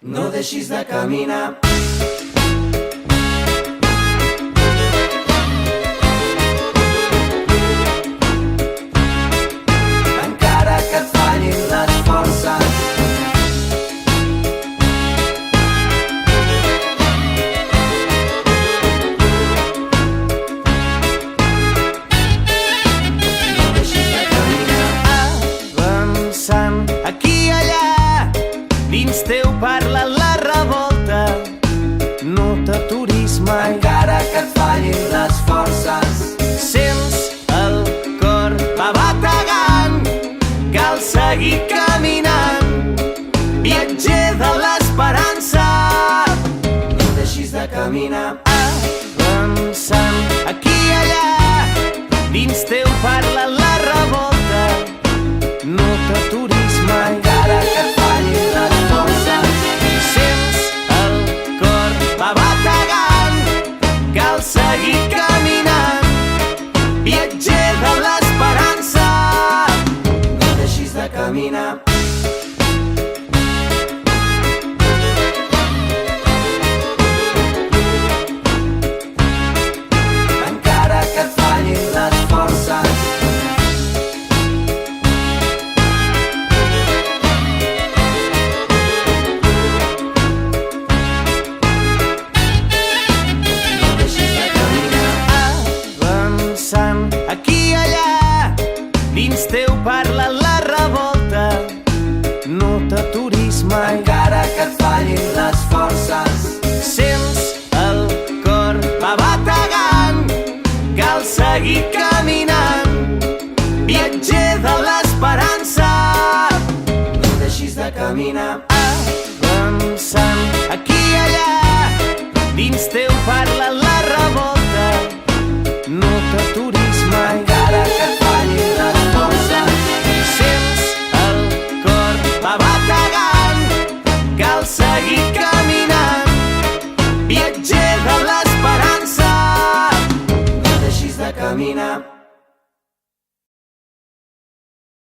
No deixis de caminar. Encara que et fallin les forces. No deixis de caminar. Avançant aquí i allà, dins teu parla la revolta. No t'aturis mai, Encara que et fallin les forces. sents el cor va bategant, cal seguir caminant, viatger de l'esperança. No deixis de caminar. Avançant aquí i allà, dins teu parla la revolta. No t'aturis mai, Encara que et fallin les forces. sents el cor va bategant, cal seguir caminant, viatger de l'esperança. No deixis de caminar. Encara que et fallin les forces. No deixis de caminar. Avançant aquí i allà, dins teu parla la revolta. No t'aturis mai, Encara que et fallin les forces. sents el cor va bategant, cal seguir caminant, viatger de l'esperança. No deixis de caminar. Avançant aquí i allà, dins teu parla la revolta. No t'aturis mai, Encara que et fallin les forces. sents el cor va bategant, cal seguir